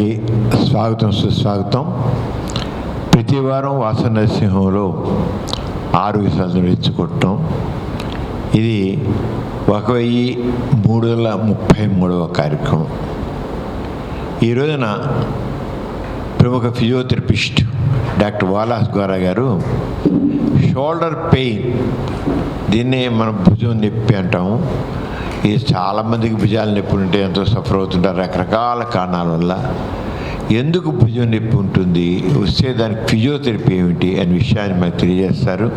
ప్రేక్షకులకి స్వాగతం, సుస్వాగతం. ప్రతి వారం వాస నరసింహంలో ఆరోగ్య సందులు ఇచ్చుకుంటాం. ఇది 1333వ కార్యక్రమం. ఈ రోజున ప్రముఖ ఫిజియోథెరపిస్ట్ డాక్టర్ వాలాస్ గోరా గారు షోల్డర్ పెయిన్, దీన్నే మనం భుజం నొప్పి అంటాము. ఇది చాలామందికి భుజాల నొప్పులు ఉంటే ఎంతో సఫర్ అవుతుంటారు రకరకాల కారణాల వల్ల. ఎందుకు భుజం నొప్పి ఉంటుంది, వస్తే దానికి ఫిజియోథెరపీ ఏమిటి అనే విషయాన్ని మనకు తెలియజేస్తారు.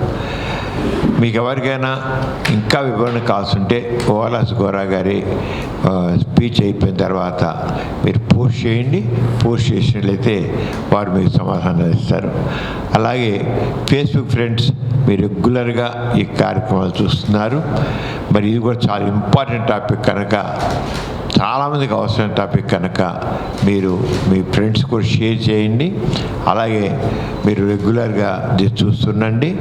మీకు ఎవరికైనా ఇంకా వివరణ కావాల్సింటే వాలాస్ గోరా గారి స్పీచ్ అయిపోయిన తర్వాత మీరు పోస్ట్ చేయండి. పోస్ట్ చేసినట్లయితే వారు మీకు సమాధానం ఇస్తారు. అలాగే ఫేస్బుక్ ఫ్రెండ్స్, మీరు రెగ్యులర్గా ఈ కార్యక్రమాలు చూస్తున్నారు. మరి ఇది కూడా చాలా ఇంపార్టెంట్ టాపిక్ కనుక, చాలామందికి అవసరమైన టాపిక్ కనుక మీరు మీ ఫ్రెండ్స్ కూడా షేర్ చేయండి. అలాగే మీరు రెగ్యులర్గా ఇది చూస్తుండండి.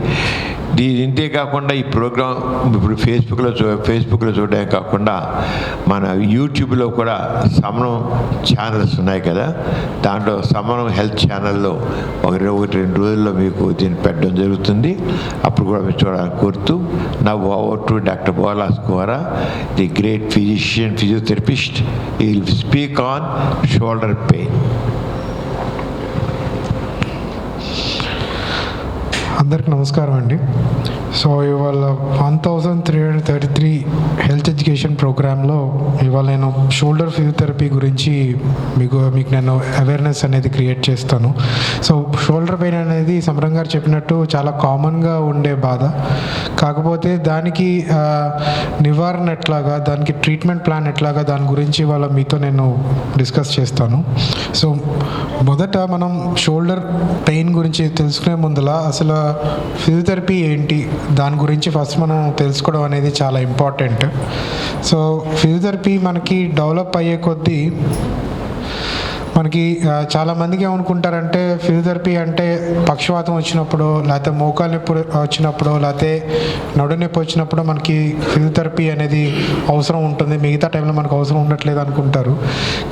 ఇంతే కాకుండా ఈ ప్రోగ్రాం ఇప్పుడు ఫేస్బుక్లో చూడడమే కాకుండా మన యూట్యూబ్లో కూడా సమనం ఛానల్స్ ఉన్నాయి కదా, దాంట్లో సమనం హెల్త్ ఛానల్లో 1-2 రోజుల్లో మీకు దీన్ని పెట్టడం జరుగుతుంది. అప్పుడు కూడా మీరు చూడాలని కోరుతూ, నా over to doctor Wallace Gora, the great physician physiotherapist. He will speak on shoulder pain. అందరికి నమస్కారం అండి. సో ఇవాళ 1333 హెల్త్ ఎడ్యుకేషన్ ప్రోగ్రాంలో ఇవాళ నేను షోల్డర్ ఫిజియోథెరపీ గురించి మీకు నేను అవేర్నెస్ అనేది క్రియేట్ చేస్తాను. సో షోల్డర్ పెయిన్ అనేది సమరం గారు చెప్పినట్టు చాలా కామన్గా ఉండే బాధ. కాకపోతే దానికి నివారణ ఎట్లాగా, దానికి ట్రీట్మెంట్ ప్లాన్ ఎట్లాగా, దాని గురించి ఇవాళ మీతో నేను డిస్కస్ చేస్తాను. సో మొదట మనం షోల్డర్ పెయిన్ గురించి తెలుసుకునే ముందుల అసలు ఫిజియోథెరపీ ఏంటి, దాని గురించి ఫస్ట్ మనం తెలుసుకోవడం అనేది చాలా ఇంపార్టెంట్. సో ఫిజియోథెరపీ మనకి డెవలప్ అయ్యే కొద్దీ మనకి చాలామందికి ఏమనుకుంటారంటే ఫిజియోథెరపీ అంటే పక్షవాతం వచ్చినప్పుడు, లేకపోతే మోకాలు నొప్పి వచ్చినప్పుడు, లేకపోతే నడు నొప్పి వచ్చినప్పుడు మనకి ఫిజియోథెరపీ అనేది అవసరం ఉంటుంది, మిగతా టైంలో మనకు అవసరం ఉండట్లేదు అనుకుంటారు.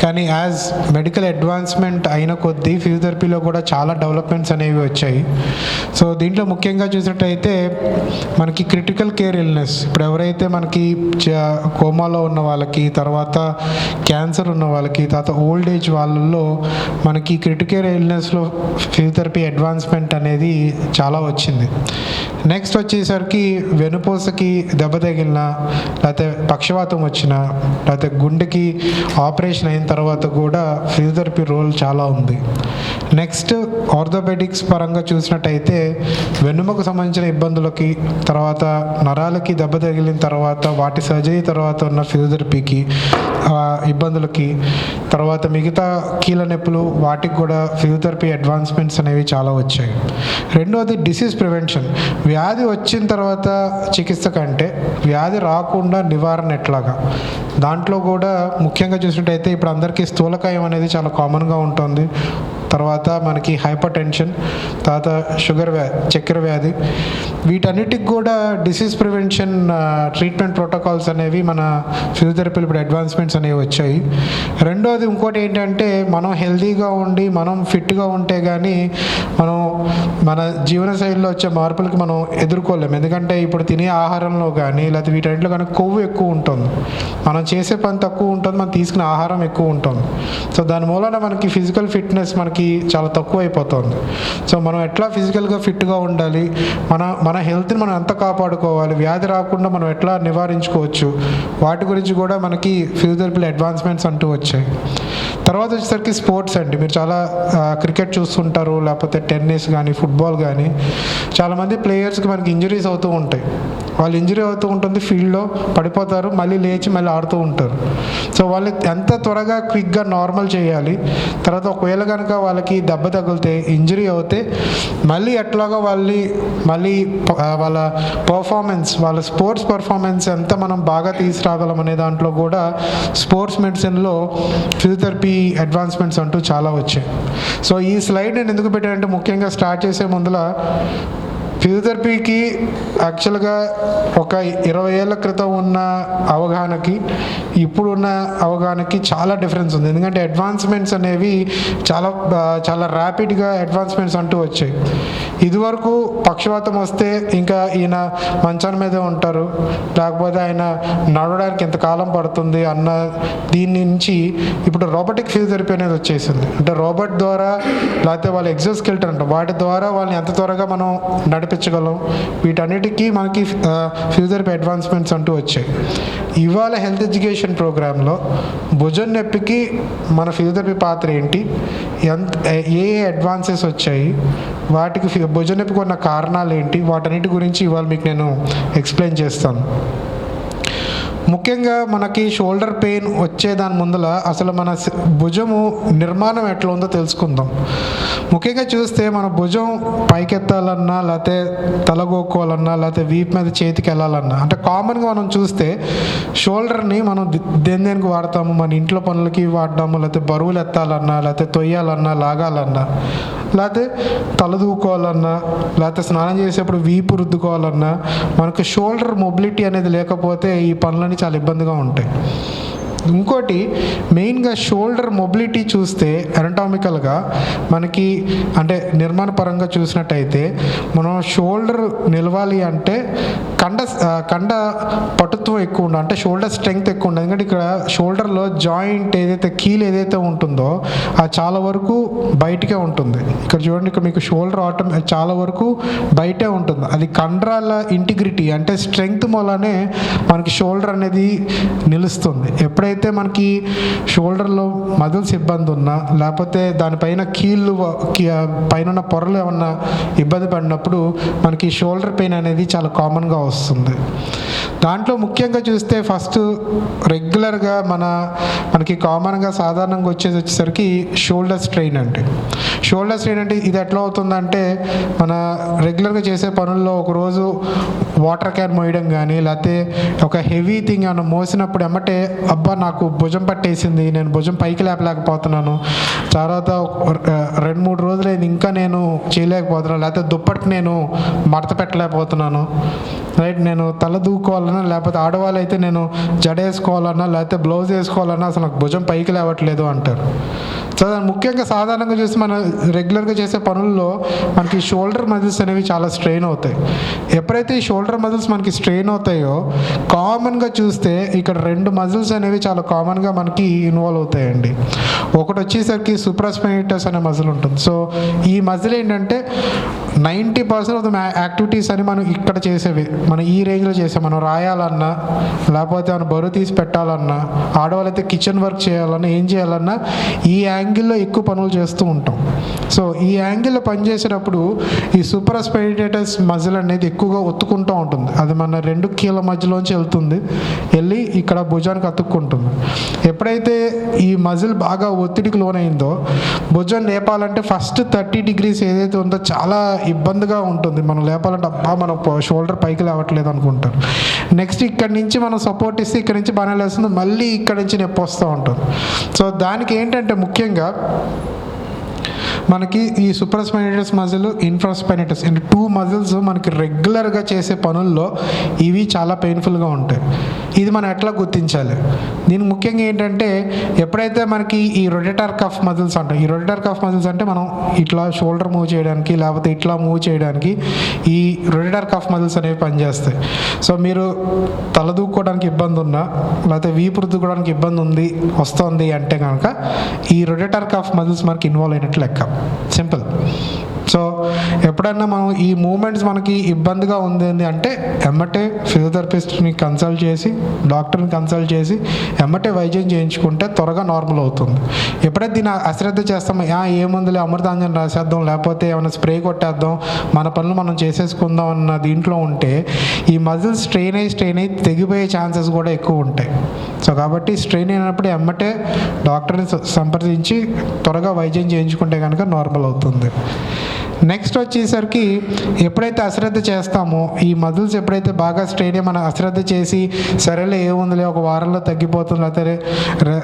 కానీ యాజ్ మెడికల్ అడ్వాన్స్మెంట్ అయిన కొద్దీ ఫిజియోథెరపీలో కూడా చాలా డెవలప్మెంట్స్ అనేవి వచ్చాయి. సో దీంట్లో ముఖ్యంగా చూసినట్టయితే మనకి క్రిటికల్ కేర్ ఇల్నెస్, ఇప్పుడు ఎవరైతే మనకి కోమాలో ఉన్న వాళ్ళకి, తర్వాత క్యాన్సర్ ఉన్న వాళ్ళకి, తర్వాత ఓల్డ్ ఏజ్ వాళ్ళలో మనకి క్రిటికల్ ఇల్నెస్లో ఫిజియోథెరపీ అడ్వాన్స్మెంట్ అనేది చాలా వచ్చింది. నెక్స్ట్ వచ్చేసరికి వెనుపూసకి దెబ్బ తగిలిన, లేకపోతే పక్షవాతం వచ్చిన, లేకపోతే గుండెకి ఆపరేషన్ అయిన తర్వాత కూడా ఫిజియోథెరపీ రోల్ చాలా ఉంది. నెక్స్ట్ ఆర్థోపెడిక్స్ పరంగా చూసినట్టయితే వెన్నుముకు సంబంధించిన ఇబ్బందులకి, తర్వాత నరాలకి దెబ్బ తగిలిన తర్వాత వాటి సర్జరీ తర్వాత ఉన్న ఫిజియోథెరపీకి ఇబ్బందులకి, తర్వాత మిగతా కీళ్ళ నొప్పులు, వాటికి కూడా ఫిజియోథెరపీ అడ్వాన్స్మెంట్స్ అనేవి చాలా వచ్చాయి. రెండవది డిసీజ్ ప్రివెన్షన్, వ్యాధి వచ్చిన తర్వాత చికిత్స కంటే వ్యాధి రాకుండా నివారణ ఎట్లాగా, దాంట్లో కూడా ముఖ్యంగా చూసినట్టయితే ఇప్పుడు అందరికీ స్థూలకాయం అనేది చాలా కామన్గా ఉంటుంది. తర్వాత మనకి హైపర్ టెన్షన్, తర్వాత షుగర్ వ్యాధి, చక్కెర వ్యాధి, వీటన్నిటికి కూడా డిసీజ్ ప్రివెన్షన్ ట్రీట్మెంట్ ప్రోటోకాల్స్ అనేవి మన ఫిజియోథెరపీలో ఇప్పుడు అడ్వాన్స్మెంట్స్ అనేవి వచ్చాయి. రెండోది ఇంకోటి ఏంటంటే మనం హెల్తీగా ఉండి మనం ఫిట్గా ఉంటే కానీ మనం మన జీవనశైలిలో వచ్చే మార్పులకి మనం ఎదుర్కోలేము. ఎందుకంటే ఇప్పుడు తినే ఆహారంలో కానీ లేకపోతే వీటన్నిటిలో కానీ కొవ్వు ఎక్కువ ఉంటుంది, మనం చేసే పని తక్కువ ఉంటుంది, మనం తీసుకునే ఆహారం ఎక్కువ ఉంటుంది. సో దాని మూలన మనకి ఫిజికల్ ఫిట్నెస్ మనకి చాలా తక్కువ అయిపోతుంది. సో మనం ఎట్లా ఫిజికల్గా ఫిట్గా ఉండాలి, మన హెల్త్ని మనం ఎంత కాపాడుకోవాలి, వ్యాధి రాకుండా మనం ఎట్లా నివారించుకోవచ్చు, వాటి గురించి కూడా మనకి ఫిజియోథెరపీలో అడ్వాన్స్మెంట్స్ అంటూ వచ్చాయి. తర్వాత వచ్చేసరికి స్పోర్ట్స్ అండి, మీరు చాలా క్రికెట్ చూస్తుంటారు, లేకపోతే టెన్నిస్ కానీ ఫుట్బాల్ కానీ, చాలామంది ప్లేయర్స్కి మనకి ఇంజరీస్ అవుతూ ఉంటాయి. వాళ్ళు ఇంజరీ అవుతూ ఉంటుంది, ఫీల్డ్లో పడిపోతారు, మళ్ళీ లేచి మళ్ళీ ఆడుతూ ఉంటారు. సో వాళ్ళు ఎంత త్వరగా క్విక్గా నార్మల్ చేయాలి, తర్వాత ఒకవేళ కనుక వాళ్ళకి దెబ్బ తగిలితే ఇంజరీ అవుతే మళ్ళీ ఎట్లాగా మళ్ళీ వాళ్ళ పర్ఫార్మెన్స్, వాళ్ళ స్పోర్ట్స్ పర్ఫార్మెన్స్ ఎంత మనం బాగా తీసుకురాగలం అనే దాంట్లో కూడా స్పోర్ట్స్ మెడిసిన్లో ఫిజియోథెరపీ అడ్వాన్స్మెంట్స్ అంటూ చాలా వచ్చాయి. సో ఈ స్లైడ్ నేను ఎందుకు పెట్టానంటే ముఖ్యంగా స్టార్ట్ చేసే ముందుల ఫిజియోథెరపీకి యాక్చువల్గా ఒక 20 ఏళ్ళ క్రితం ఉన్న అవగాహనకి ఇప్పుడున్న అవగాహనకి చాలా డిఫరెన్స్ ఉంది. ఎందుకంటే అడ్వాన్స్మెంట్స్ అనేవి చాలా ర్యాపిడ్గా అడ్వాన్స్మెంట్స్ అంటూ వచ్చాయి. ఇదివరకు పక్షవాతం వస్తే ఇంకా ఈయన మంచాల మీదే ఉంటారు, లేకపోతే ఆయన నడవడానికి ఎంతకాలం పడుతుంది అన్న దీని నుంచి ఇప్పుడు రోబోటిక్ ఫిజియోథెరపీ అనేది వచ్చేసింది. అంటే రోబోట్ ద్వారా లేకపోతే వాళ్ళ ఎగ్జోస్కెల్టన్ అంటాం, వాటి ద్వారా వాళ్ళని ఎంత త్వరగా మనం నడిపించగలం, వీటన్నిటికీ మనకి ఫిజియోథెరపీ అడ్వాన్స్మెంట్స్ అంటూ వచ్చాయి. ఇవాళ హెల్త్ ఎడ్యుకేషన్ ప్రోగ్రాంలో భుజం నొప్పికి మన ఫిజియోథెరపీ పాత్ర ఏంటి, ఏ అడ్వాన్సెస్ వచ్చాయి, వాటికి భుజం నొప్పికి ఉన్న కారణాలు ఏంటి, వాటన్నిటి గురించి ఇవాళ మీకు నేను ఎక్స్ప్లెయిన్ చేస్తాను. ముఖ్యంగా మనకి షోల్డర్ పెయిన్ వచ్చేదాని ముందల అసలు మన భుజము నిర్మాణం ఎట్లా ఉందో తెలుసుకుందాం. ముఖ్యంగా చూస్తే మన భుజం పైకెత్తాలన్నా, లేకపోతే తలగొక్కోవాలన్నా, లేకపోతే వీపు మీద చేతికి వెళ్ళాలన్నా, అంటే కామన్గా మనం చూస్తే షోల్డర్ని మనం దేనికి వాడతాము, మన ఇంట్లో పనులకి వాడతాము, లేకపోతే బరువులు ఎత్తాలన్నా, లేకపోతే తొయ్యాలన్నా, లాగాలన్నా, లేకపోతే తల దూకోవాలన్నా, లేకపోతే స్నానం చేసేప్పుడు వీపు రుద్దుకోవాలన్నా మనకు షోల్డర్ మొబిలిటీ అనేది లేకపోతే ఈ పనులని చాలా ఇబ్బందిగా ఉంటాయి. ఇంకోటి మెయిన్గా షోల్డర్ మొబిలిటీ చూస్తే అనటామికల్గా మనకి అంటే నిర్మాణ పరంగా చూసినట్టయితే మనం షోల్డర్ నిలవాలి అంటే కండ పటుత్వం ఎక్కువ ఉండాలి, అంటే షోల్డర్ స్ట్రెంగ్త్ ఎక్కువ ఉండాలి. ఎందుకంటే ఇక్కడ షోల్డర్లో జాయింట్ ఏదైతే కీల్ ఏదైతే ఉంటుందో అది చాలా వరకు బయటకే ఉంటుంది. ఇక్కడ చూడండి, ఇక్కడ మీకు షోల్డర్ చాలా వరకు బయటే ఉంటుంది. అది కండరాల ఇంటిగ్రిటీ అంటే స్ట్రెంగ్త్ మూలనే మనకి షోల్డర్ అనేది నిలుస్తుంది. ఎప్పుడైతే మనకి షోల్డర్లో మజిల్స్ ఇబ్బంది ఉన్నా, లేకపోతే దానిపైన కీళ్ళు పైన ఉన్న పొరలు ఏమన్నా ఇబ్బంది పడినప్పుడు మనకి షోల్డర్ పెయిన్ అనేది చాలా కామన్గా వస్తుంది. దాంట్లో ముఖ్యంగా చూస్తే ఫస్ట్ రెగ్యులర్గా మనకి కామన్గా సాధారణంగా వచ్చేసరికి షోల్డర్ స్ట్రెయిన్ అంటే ఇది ఎట్లా అవుతుందంటే మన రెగ్యులర్గా చేసే పనుల్లో ఒకరోజు వాటర్ క్యాన్ మోయడం కానీ, లేకపోతే ఒక హెవీ థింగ్ ఏమైనా మోసినప్పుడు ఎమ్మటే అబ్బా నాకు భుజం పట్టేసింది, నేను భుజం పైకి లేపలేకపోతున్నాను, తర్వాత 2-3 రోజులైంది ఇంకా నేను చేయలేకపోతున్నాను, లేకపోతే దుప్పటి నేను మడత పెట్టలేకపోతున్నాను, రైట్, నేను తల దూకోవాలన్నా, లేకపోతే ఆడవాళ్ళు అయితే నేను జడ వేసుకోవాలన్నా, లేకపోతే బ్లౌజ్ వేసుకోవాలన్నా అసలు నాకు భుజం పైకి లేవట్లేదు అంటారు. సో దాన్ని ముఖ్యంగా సాధారణంగా చూసి మనం రెగ్యులర్గా చేసే పనుల్లో మనకి షోల్డర్ మజిల్స్ అనేవి చాలా స్ట్రెయిన్ అవుతాయి. ఎప్పుడైతే ఈ షోల్డర్ మజిల్స్ మనకి స్ట్రెయిన్ అవుతాయో కామన్గా చూస్తే ఇక్కడ 2 మజిల్స్ అనేవి చాలా కామన్గా మనకి ఇన్వాల్వ్ అవుతాయండి. ఒకటి వచ్చేసరికి సూప్రాస్పైనిటస్ అనే మజిల్ ఉంటుంది. సో ఈ మజిల్ ఏంటంటే 90% ఆఫ్ ద యాక్టివిటీస్ అని మనం ఇక్కడ చేసేవి మనం ఈ రేంజ్లో చేసాం. మనం రాయాలన్నా, లేకపోతే మనం బరువు తీసి పెట్టాలన్నా, ఆడవాళ్ళైతే కిచెన్ వర్క్ చేయాలన్నా, ఏం చేయాలన్నా ఈ యాంగిల్లో ఎక్కువ పనులు చేస్తూ ఉంటాం. సో ఈ యాంగిల్లో పనిచేసేటప్పుడు ఈ సూప్రాస్పైనిటస్ మజిల్ అనేది ఎక్కువగా ఒత్తుకుంటూ ఉంటుంది. అది మన 2 కీళ్ళ మధ్యలోంచి వెళ్ళి ఇక్కడ భుజానికి అతుక్కుంటుంది. ఎప్పుడైతే ఈ మజిల్ బాగా ఒత్తిడికి లోనైందో భుజం లేపాలంటే ఫస్ట్ 30 degrees ఏదైతే ఉందో చాలా ఇబ్బందిగా ఉంటుంది. మనం లేపాలంటే అబ్బా మనం షోల్డర్ పైకి లేవట్లేదు అనుకుంటారు. నెక్స్ట్ ఇక్కడి నుంచి మనం సపోర్ట్ ఇస్తే ఇక్కడ నుంచి బాగానే లేస్తుంది, మళ్ళీ ఇక్కడ నుంచి నొప్పి వస్తూ ఉంటుంది. సో దానికి ఏంటంటే ముఖ్యంగా మనకి ఈ సూప్రాస్పైనిటస్ మజిల్, ఇన్ఫ్రాస్పైనిటస్ 2 మజిల్స్ మనకి రెగ్యులర్గా చేసే పనుల్లో ఇవి చాలా పెయిన్ఫుల్గా ఉంటాయి. ఇది మనం ఎట్లా గుర్తించాలి? దీనికి ముఖ్యంగా ఏంటంటే ఎప్పుడైతే మనకి ఈ రొటేటర్ కఫ్ మజిల్స్ అంటాం, ఈ రొటేటర్ కఫ్ మజిల్స్ అంటే మనం ఇట్లా షోల్డర్ మూవ్ చేయడానికి, లేకపోతే ఇట్లా మూవ్ చేయడానికి ఈ రొటేటర్ కఫ్ మజిల్స్ అనేవి పనిచేస్తాయి. సో మీరు తల దూక్కోవడానికి ఇబ్బంది ఉన్నా, లేకపోతే వీపు రుద్దుకోవడానికి ఇబ్బంది వస్తుంది అంటే కనుక ఈ రొటేటర్ కఫ్ మజిల్స్ మనకి ఇన్వాల్వ్ అయినట్లు లెక్క. సింపుల్. సో ఎప్పుడన్నా మనం ఈ మూమెంట్స్ మనకి ఇబ్బందిగా ఉంది అంటే ఎమ్మటే ఫిజియోథెరపిస్ట్ని కన్సల్ట్ చేసి, డాక్టర్ని కన్సల్ట్ చేసి ఎమ్మటే వైద్యం చేయించుకుంటే త్వరగా నార్మల్ అవుతుంది. ఎప్పుడైతే దీన్ని అశ్రద్ధ చేస్తామో ఏముందిలే అమృతాంజన్ రాసేద్దాం, లేకపోతే ఏమైనా స్ప్రే కొట్టేద్దాం, మన పనులు మనం చేసేసుకుందాం అన్న దీంట్లో ఉంటే ఈ మజిల్స్ స్ట్రెయిన్ అయ్యి తెగిపోయే ఛాన్సెస్ కూడా ఎక్కువ ఉంటాయి. సో కాబట్టి స్ట్రెయిన్ అయినప్పుడు ఎమ్మటే డాక్టర్ని సంప్రదించి త్వరగా వైద్యం చేయించుకుంటే కనుక నార్మల్ అవుతుంది. నెక్స్ట్ వచ్చేసరికి ఎప్పుడైతే అశ్రద్ధ చేస్తామో, ఈ మజిల్స్ ఎప్పుడైతే బాగా స్ట్రెయిన్ అయ్యి మనం అశ్రద్ధ చేసి సరేలే ఏముందిలే ఒక వారంలో తగ్గిపోతుంది లేకపోతే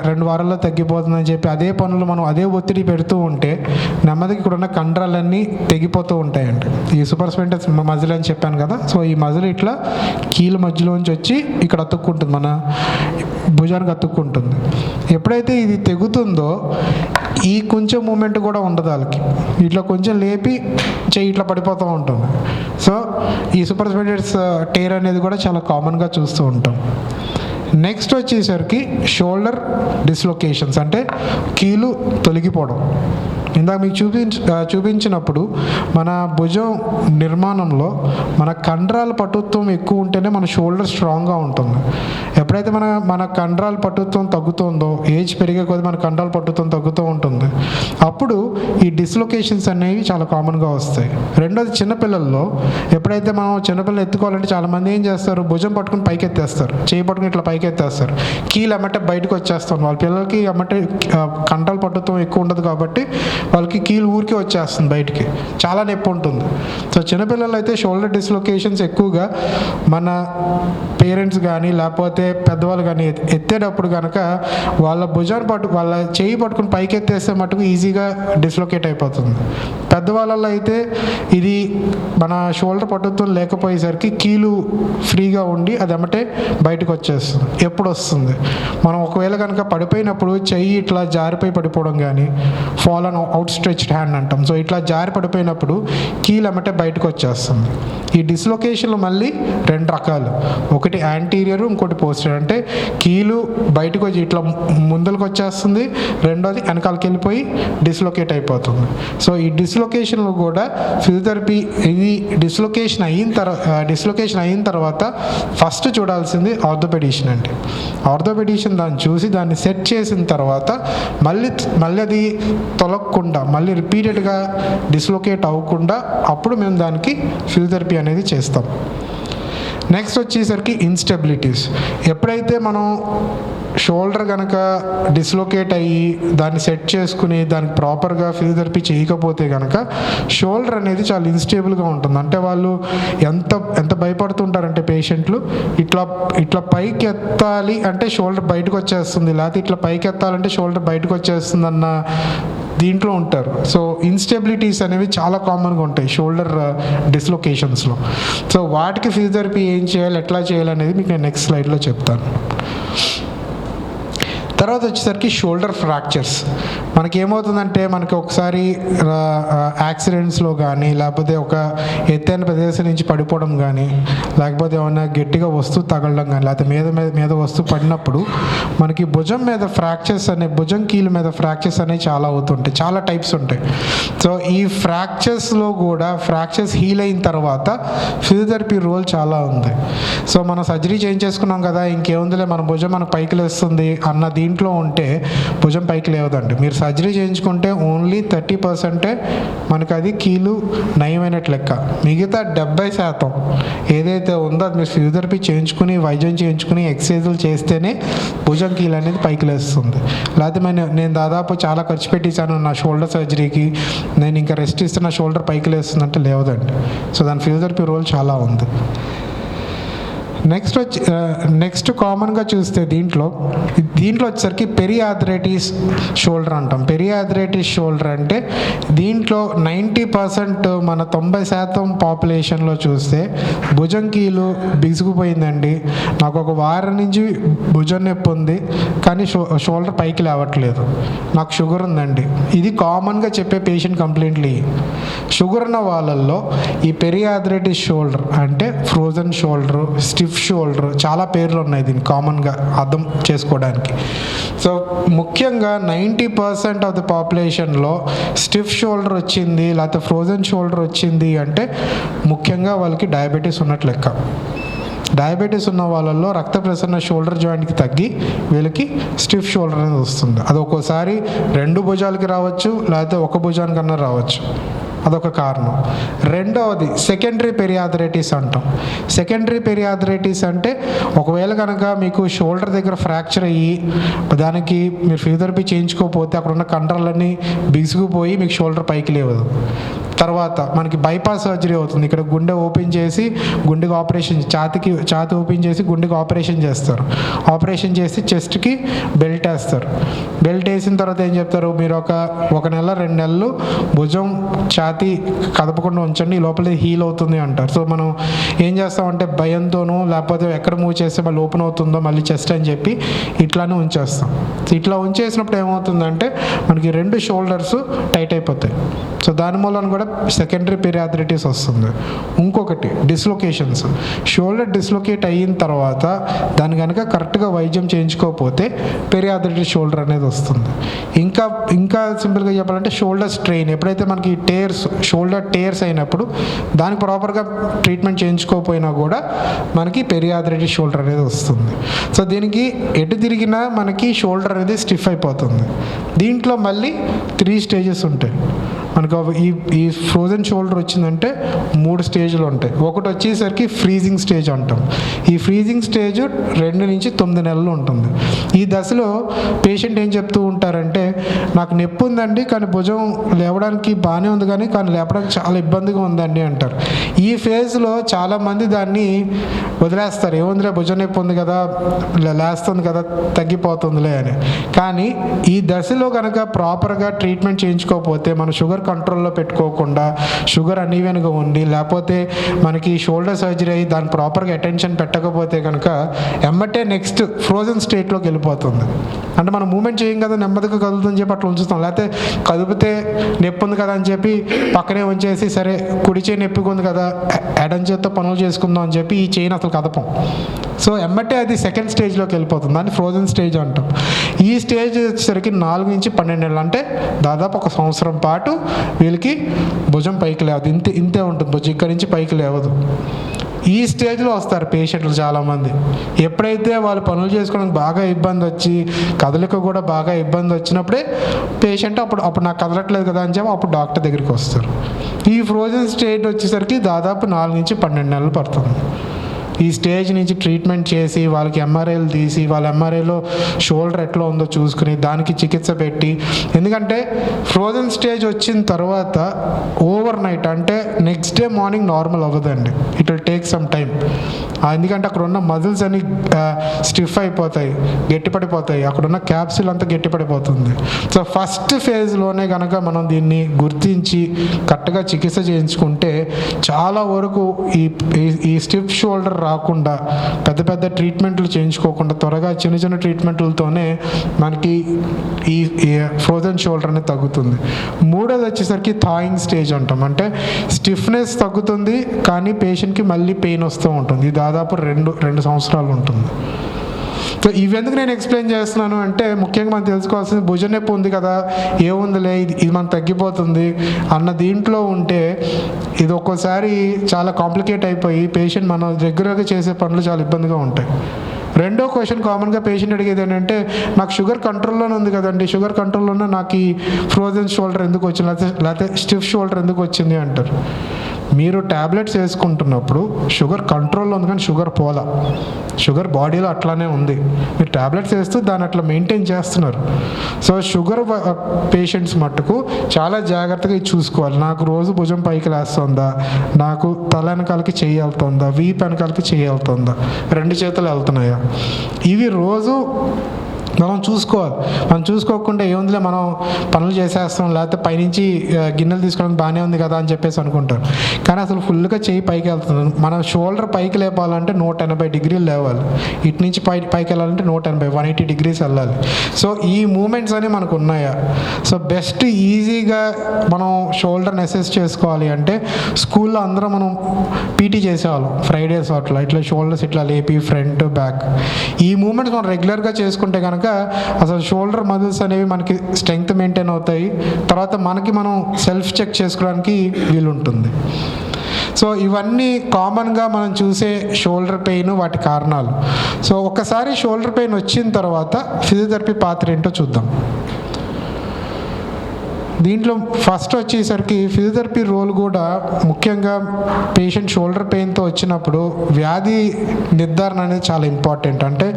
2 వారాల్లో తగ్గిపోతుంది అని చెప్పి అదే పనులు మనం అదే ఒత్తిడి పెడుతూ ఉంటే నెమ్మదికి ఇక్కడ ఉన్న కండరాలన్నీ తెగిపోతూ ఉంటాయండి. ఈ సూపర్ స్పెంటస్ మజిల్ అని చెప్పాను కదా, సో ఈ మజిల్ ఇట్లా కీళ్ళ మధ్యలోంచి వచ్చి ఇక్కడ అతుక్కుంటుంది, మన భుజానికి అతుక్కుంటుంది. ఎప్పుడైతే ఇది తెగుతుందో ఈ కొంచెం మూమెంట్ కూడా ఉండదు వాళ్ళకి, ఇట్లా కొంచెం లేపి చెయ్యి ఇట్లా పడిపోతూ ఉంటుంది. సో ఈ సూపర్ స్పెంటస్ టేర్ అనేది కూడా చాలా కామన్గా చూస్తూ ఉంటాం. నెక్స్ట్ వచ్చేసరికి షోల్డర్ డిస్లొకేషన్స్, అంటే కీలు తొలగిపోవడం. ఇందాక మీకు చూపించినప్పుడు మన భుజం నిర్మాణంలో మన కండరాల పటుత్వం ఎక్కువ ఉంటేనే మన షోల్డర్ స్ట్రాంగ్గా ఉంటుంది. ఎప్పుడైతే మన కండరాల పటుత్వం తగ్గుతుందో, ఏజ్ పెరిగే కొద్దీ మన కండరాల పటుత్వం తగ్గుతూ ఉంటుంది, అప్పుడు ఈ డిస్లొకేషన్స్ అనేవి చాలా కామన్గా వస్తాయి. రెండోది చిన్నపిల్లల్లో ఎప్పుడైతే మనం చిన్నపిల్లలు ఎత్తుకోవాలంటే చాలామంది ఏం చేస్తారు, భుజం పట్టుకుని పైకి ఎత్తేస్తారు, చేయి పట్టుకుని ఇట్లా పైకి ఎత్తేస్తారు, కీలు ఎమ్మటే బయటకు వచ్చేస్తాం. వాళ్ళ పిల్లలకి ఎమ్మటే కండరాల పటుత్వం ఎక్కువ ఉండదు కాబట్టి వాళ్ళకి కీలు ఊరికే వచ్చేస్తుంది బయటికి, చాలా నొప్పి ఉంటుంది. సో చిన్నపిల్లలు అయితే షోల్డర్ డిస్లొకేషన్స్ ఎక్కువగా మన పేరెంట్స్ కానీ లేకపోతే పెద్దవాళ్ళు కానీ ఎత్తేటప్పుడు కనుక వాళ్ళ భుజాన్ని వాళ్ళ చేయి పట్టుకుని పైకి ఎత్తేస్తే మటుకు ఈజీగా డిస్లొకేట్ అయిపోతుంది. పెద్దవాళ్ళలో అయితే ఇది మన షోల్డర్ పట్టుత్వం లేకపోయేసరికి కీలు ఫ్రీగా ఉండి అది ఎమ్మటే బయటకు వచ్చేస్తుంది. ఎప్పుడు వస్తుంది, మనం ఒకవేళ కనుక పడిపోయినప్పుడు చెయ్యి ఇట్లా జారిపోయి పడిపోవడం కానీ, fall and out stretched hand అంటాం. సో ఇట్లా జారి పడిపోయినప్పుడు కీలు ఎమ్మటే బయటకు వచ్చేస్తుంది. ఈ డిస్లొకేషన్లు మళ్ళీ 2 రకాలు, ఒకటి యాంటీరియర్, ఇంకోటి పోస్టీరియర్. అంటే కీలు బయటకు వచ్చి ఇట్లా ముందరకు వచ్చేస్తుంది, రెండోది వెనకాలకి వెళ్ళిపోయి డిస్లొకేట్ అయిపోతుంది. సో ఈ డిస్లొకేషన్లు కూడా ఫిజియోథెరపీ, ఇది డిస్లొకేషన్ అయిన తర్వాత ఫస్ట్ చూడాల్సింది ఆర్థోపెడిషన్ అండి. ఆర్థోపెడిషన్ దాన్ని చూసి దాన్ని సెట్ చేసిన తర్వాత మళ్ళీ అది తొలగకుండా, మళ్ళీ రిపీటెడ్గా డిస్లొకేట్ అవ్వకుండా అప్పుడు మేము దానికి ఫిజియోథెరపీ అనేది చేస్తాం. నెక్స్ట్ వచ్చేసరికి ఇన్స్టెబిలిటీస్. ఎప్పుడైతే మనం షోల్డర్ కనుక డిస్లొకేట్ అయ్యి దాన్ని సెట్ చేసుకుని దానికి ప్రాపర్గా ఫిజియోథెరపీ చేయకపోతే కనుక షోల్డర్ అనేది చాలా ఇన్స్టేబుల్గా ఉంటుంది. అంటే వాళ్ళు ఎంత భయపడుతుంటారంటే పేషెంట్లు, ఇట్లా పైకి ఎత్తాలి అంటే షోల్డర్ బయటకు వచ్చేస్తుంది, లేకపోతే ఇట్లా పైకి ఎత్తాలంటే షోల్డర్ బయటకు వచ్చేస్తుంది అన్న దీంట్లో ఉంటారు. సో ఇన్స్టెబిలిటీస్ అనేవి చాలా కామన్గా ఉంటాయి షోల్డర్ డిస్లొకేషన్స్లో. సో వాటికి ఫిజియోథెరపీ ఏం చేయాలి, ఎట్లా చేయాలి అనేది మీకు నేను నెక్స్ట్ స్లైడ్లో చెప్తాను. తర్వాత వచ్చేసరికి షోల్డర్ ఫ్రాక్చర్స్. మనకి ఏమవుతుందంటే మనకి ఒకసారి యాక్సిడెంట్స్లో కానీ లేకపోతే ఒక ఎత్తైన ప్రదేశం నుంచి పడిపోవడం కానీ లేకపోతే ఏమైనా గట్టిగా వస్తువు తగలడం కానీ లేకపోతే మీద వస్తువు పడినప్పుడు మనకి భుజం మీద ఫ్రాక్చర్స్ భుజం కీలు మీద ఫ్రాక్చర్స్ అనేవి చాలా అవుతుంటాయి, చాలా టైప్స్ ఉంటాయి. సో ఈ ఫ్రాక్చర్స్లో కూడా ఫ్రాక్చర్స్ హీల్ అయిన తర్వాత ఫిజియోథెరపీ రోల్ చాలా ఉంది. సో మనం సర్జరీ చేయించేసుకున్నాం కదా, ఇంకేముందిలే మన భుజం మనకు పైకి లేస్తుంది అన్న దీంట్లో ఉంటే భుజం పైకి లేవదండి. మీరు సర్జరీ చేయించుకుంటే ఓన్లీ 30% మనకు అది కీలు నయమైనట్లు లెక్క. మిగతా 70% ఏదైతే ఉందో అది మీరు ఫిజియోథెరపీ చేయించుకుని, వైద్యం చేయించుకుని, ఎక్సర్సైజులు చేస్తేనే భుజం కీలు అనేది పైకి లేస్తుంది. లేకపోతే నేను దాదాపు చాలా ఖర్చు పెట్టేశాను నా షోల్డర్ సర్జరీకి, నేను ఇంకా రెస్ట్ ఇస్తే నా షోల్డర్ పైకి లేస్తుందంటే లేవదండి. సో దాని ఫిజియోథెరపీ రోల్ చాలా ఉంది. నెక్స్ట్ కామన్గా చూస్తే దీంట్లో వచ్చేసరికి పెరియాథరైటిస్ షోల్డర్ అంటాం. పెరియాథరైటిస్ షోల్డర్ అంటే దీంట్లో 90% మన 90% పాపులేషన్లో చూస్తే భుజం కీలు బిగుసుకుపోయిందండి, నాకు ఒక వారం నుంచి భుజం నొప్పి ఉంది కానీ షోల్డర్ పైకి లేవట్లేదు, నాకు షుగర్ ఉందండి. ఇది కామన్గా చెప్పే పేషెంట్ కంప్లైంట్లు. షుగర్ ఉన్న వాళ్ళల్లో ఈ పెరియాథరైటిస్ షోల్డర్ అంటే ఫ్రోజన్ షోల్డర్, స్టిఫ్ షోల్డర్, చాలా పేర్లు ఉన్నాయి దీనికి కామన్గా అర్థం చేసుకోవడానికి. సో ముఖ్యంగా 90% ఆఫ్ ద పాపులేషన్లో స్టిఫ్ షోల్డర్ వచ్చింది లేకపోతే ఫ్రోజన్ షోల్డర్ వచ్చింది అంటే ముఖ్యంగా వాళ్ళకి డయాబెటీస్ ఉన్నట్లు లెక్క. డయాబెటీస్ ఉన్న వాళ్ళల్లో రక్త ప్రసరణ షోల్డర్ జాయింట్కి తగ్గి వీళ్ళకి స్టిఫ్ షోల్డర్ అనేది వస్తుంది. అది ఒక్కోసారి 2 భుజాలకి రావచ్చు లేకపోతే ఒక భుజానికన్నా రావచ్చు, అదొక కారణం. రెండవది సెకండరీ పెరియాథరైటిస్ అంటాం. సెకండరీ పెరియాథరైటిస్ అంటే ఒకవేళ కనుక మీకు షోల్డర్ దగ్గర ఫ్రాక్చర్ అయ్యి దానికి మీరు ఫిజియోథెరపీ చేయించుకోకపోతే అక్కడ ఉన్న కండరాలన్నీ బిగుసుకుపోయి మీకు షోల్డర్ పైకి లేవదు. తర్వాత మనకి బైపాస్ సర్జరీ అవుతుంది. ఇక్కడ గుండె ఓపెన్ చేసి గుండెకి ఆపరేషన్, ఛాతి ఓపెన్ చేసి గుండెకి ఆపరేషన్ చేస్తారు. ఆపరేషన్ చేసి చెస్ట్కి బెల్ట్ వేస్తారు. బెల్ట్ వేసిన తర్వాత ఏం చెప్తారు, మీరు ఒక నెల 2 నెలలు భుజం ఛాతి కదపకుండా ఉంచండి, ఈ లోపల హీల్ అవుతుంది అంటారు. సో మనం ఏం చేస్తామంటే భయంతోనూ లేకపోతే ఎక్కడ మూవ్ చేస్తే మళ్ళీ ఓపెన్ అవుతుందో మళ్ళీ చెస్ట్ అని చెప్పి ఇట్లానే ఉంచేస్తాం. ఇట్లా ఉంచేసినప్పుడు ఏమవుతుందంటే మనకి 2 షోల్డర్స్ టైట్ అయిపోతాయి. సో దాని మూలన కూడా సెకండరీ పెరియాథరైటిస్ వస్తుంది. ఇంకొకటి డిస్లొకేషన్స్. షోల్డర్ డిస్లొకేట్ అయిన తర్వాత దాని కనుక కరెక్ట్గా వైద్యం చేయించుకోకపోతే పెరియాథరైటిస్ షోల్డర్ అనేది వస్తుంది. ఇంకా సింపుల్గా చెప్పాలంటే షోల్డర్ స్ట్రెయిన్. ఎప్పుడైతే మనకి షోల్డర్ టేర్స్ అయినప్పుడు దానికి ప్రాపర్గా ట్రీట్మెంట్ చేయించుకోకపోయినా కూడా మనకి పెరియాథరైటిస్ షోల్డర్ అనేది వస్తుంది. సో దీనికి ఎటు తిరిగినా మనకి షోల్డర్ అనేది స్టిఫ్ అయిపోతుంది. దీంట్లో మళ్ళీ 3 స్టేజెస్ ఉంటాయి. మనకు ఈ ఫ్రోజన్ షోల్డర్ వచ్చిందంటే 3 స్టేజ్లు ఉంటాయి. ఒకటి వచ్చేసరికి ఫ్రీజింగ్ స్టేజ్ అంటాం. ఈ ఫ్రీజింగ్ స్టేజ్ 2 నుంచి 9 నెలలు ఉంటుంది. ఈ దశలో పేషెంట్ ఏం చెప్తూ ఉంటారంటే, నాకు నొప్పి ఉందండి కానీ భుజం లేవడానికి బాగానే ఉంది కానీ లేపడానికి చాలా ఇబ్బందిగా ఉందండి అంటారు. ఈ ఫేజ్లో చాలామంది దాన్ని వదిలేస్తారు. ఏముందిలే భుజం నొప్పి ఉంది కదా, లేస్తుంది కదా, తగ్గిపోతుందిలే అని. కానీ ఈ దశలో కనుక ప్రాపర్గా ట్రీట్మెంట్ చేయించుకోకపోతే, మన షుగర్ కంట్రోల్లో పెట్టుకోకుండా షుగర్ అనీవెన్గా ఉండి లేకపోతే మనకి షోల్డర్ సర్జరీ అయ్యి దాన్ని ప్రాపర్గా అటెన్షన్ పెట్టకపోతే కనుక ఎమ్మటే నెక్స్ట్ ఫ్రోజన్ స్టేట్లోకి వెళ్ళిపోతుంది. అంటే మనం మూమెంట్ చేయం కదా, నెమ్మదిగా కదులుతుందని చెప్పి అట్లా ఉంచుతాం. లేకపోతే కదిపితే నొప్పి ఉంది కదా అని చెప్పి పక్కనే ఉంచేసి సరే కుడి చేయి నొప్పిగా ఉంది కదా ఎడం చేత్తో పనులు చేసుకుందాం అని చెప్పి ఈ చైన్ అసలు కదపం. సో ఎమ్మటే అది సెకండ్ స్టేజ్లోకి వెళ్ళిపోతుంది. దాన్ని ఫ్రోజన్ స్టేజ్ అంటాం. ఈ స్టేజ్ వచ్చేసరికి 4 నుంచి 12 నెలలు, అంటే దాదాపు 1 సంవత్సరం పాటు వీళ్ళకి భుజం పైకి లేవదు. ఇంతే ఉంటుంది భుజం, ఇక్కడి నుంచి పైకి లేవదు. ఈ స్టేజ్లో వస్తారు పేషెంట్లు చాలామంది. ఎప్పుడైతే వాళ్ళు పనులు చేసుకోవడానికి బాగా ఇబ్బంది వచ్చి కదలిక కూడా బాగా ఇబ్బంది వచ్చినప్పుడే పేషెంట్ అప్పుడు నాకు కదలట్లేదు కదా అని చెప్పి అప్పుడు డాక్టర్ దగ్గరికి వస్తారు. ఈ ఫ్రోజన్ స్టేజ్ వచ్చేసరికి దాదాపు 4 నుంచి 12 నెలలు పడుతుంది. ఈ స్టేజ్ నుంచి ట్రీట్మెంట్ చేసి వాళ్ళకి ఎంఆర్ఐలు తీసి వాళ్ళ ఎంఆర్ఐలో షోల్డర్ ఎట్లా ఉందో చూసుకుని దానికి చికిత్స పెట్టి, ఎందుకంటే ఫ్రోజన్ స్టేజ్ వచ్చిన తర్వాత ఓవర్ నైట్ అంటే నెక్స్ట్ డే మార్నింగ్ నార్మల్ అవ్వదండి. It will take some time. ఎందుకంటే అక్కడ ఉన్న మజిల్స్ అన్ని స్టిఫ్ అయిపోతాయి, గట్టిపడిపోతాయి, అక్కడున్న క్యాప్సిల్ అంతా గట్టిపడిపోతుంది. సో ఫస్ట్ ఫేజ్లోనే కనుక మనం దీన్ని గుర్తించి కరెక్ట్గా చికిత్స చేయించుకుంటే చాలా వరకు ఈ స్టిఫ్ షోల్డర్ రాకుండా పెద్ద పెద్ద ట్రీట్మెంట్లు చేయించుకోకుండా త్వరగా చిన్న చిన్న ట్రీట్మెంట్లతోనే మనకి ఈ ఫ్రోజన్ షోల్డర్ అనేది తగ్గుతుంది. మూడోది వచ్చేసరికి థాయింగ్ స్టేజ్ అంటాం. అంటే స్టిఫ్నెస్ తగ్గుతుంది కానీ పేషెంట్కి మళ్ళీ పెయిన్ వస్తూ ఉంటుంది. ఇది దాదాపు 2 సంవత్సరాలు ఉంటుంది. సో ఇవెందుకు నేను ఎక్స్ప్లెయిన్ చేస్తున్నాను అంటే, ముఖ్యంగా మనం తెలుసుకోవాల్సింది భుజం నొప్పి ఉంది కదా, ఏముందిలే ఇది మనం తగ్గిపోతుంది అన్న దీంట్లో ఉంటే ఇది ఒక్కోసారి చాలా కాంప్లికేట్ అయిపోయి పేషెంట్ మనం రెగ్యులర్గా చేసే పనులు చాలా ఇబ్బందిగా ఉంటాయి. రెండో క్వశ్చన్ కామన్గా పేషెంట్ అడిగేది ఏంటంటే, నాకు షుగర్ కంట్రోల్లోనే ఉంది కదండి, షుగర్ కంట్రోల్లోనే నాకు ఈ ఫ్రోజన్ షోల్డర్ ఎందుకు వచ్చింది, లేకపోతే స్టిఫ్ షోల్డర్ ఎందుకు వచ్చింది అంటారు. మీరు ట్యాబ్లెట్స్ వేసుకుంటున్నప్పుడు షుగర్ కంట్రోల్లో ఉంది కానీ షుగర్ పోలా, షుగర్ బాడీలో అట్లానే ఉంది. మీరు ట్యాబ్లెట్స్ వేస్తూ దాన్ని అట్లా మెయింటైన్ చేస్తున్నారు. సో షుగర్ పేషెంట్స్ మట్టుకు చాలా జాగ్రత్తగా ఇది చూసుకోవాలి. నాకు రోజు భుజం పైకి లేస్తుందా, నాకు తల వెనకాలకి చెయ్యి వెళ్తుందా, వీపు వెనకాలకి చెయ్యి వెళ్తుందా, 2 చేతులు వెళ్తున్నాయా, ఇవి రోజు మనం చూసుకోవాలి. మనం చూసుకోకుండా ఏముందిలే మనం పనులు చేసేస్తాం, లేకపోతే పైనుంచి గిన్నెలు తీసుకోవడానికి బాగానే ఉంది కదా అని చెప్పేసి అనుకుంటారు. కానీ అసలు ఫుల్గా చెయ్యి పైకి వెళ్తుంది. మన షోల్డర్ పైకి లేపాలంటే 180 డిగ్రీలు లేవాలి, ఇటు నుంచి పైకి వెళ్ళాలంటే 180 డిగ్రీస్ వెళ్ళాలి. సో ఈ మూమెంట్స్ అని మనకు ఉన్నాయా? సో బెస్ట్ ఈజీగా మనం షోల్డర్ని అసెస్ చేసుకోవాలి అంటే స్కూల్లో అందరం మనం పీటీ చేసేవాళ్ళం ఫ్రైడేస్ అట్లా, ఇట్లా షోల్డర్స్ ఇట్లా లేపి ఫ్రంట్ బ్యాక్. ఈ మూమెంట్స్ మనం రెగ్యులర్గా చేసుకుంటే కనుక అసలు షోల్డర్ మజిల్స్ అనేవి మనకి స్ట్రెంగ్త్ మెయింటైన్ అవుతాయి. తర్వాత మనకి మనం సెల్ఫ్ చెక్ చేసుకోవడానికి వీలుంటుంది. సో ఇవన్నీ కామన్గా మనం చూసే షోల్డర్ పెయిన్, వాటి కారణాలు. సో ఒకసారి షోల్డర్ పెయిన్ వచ్చిన తర్వాత ఫిజియోథెరపీ పాత్ర ఏంటో చూద్దాం. దీంట్లో ఫస్ట్ వచ్చేసరికి ఫిజియోథెరపీ రోల్ కూడా ముఖ్యంగా పేషెంట్ షోల్డర్ పెయిన్తో వచ్చినప్పుడు వ్యాధి నిర్ధారణ అనేది చాలా ఇంపార్టెంట్. అంటే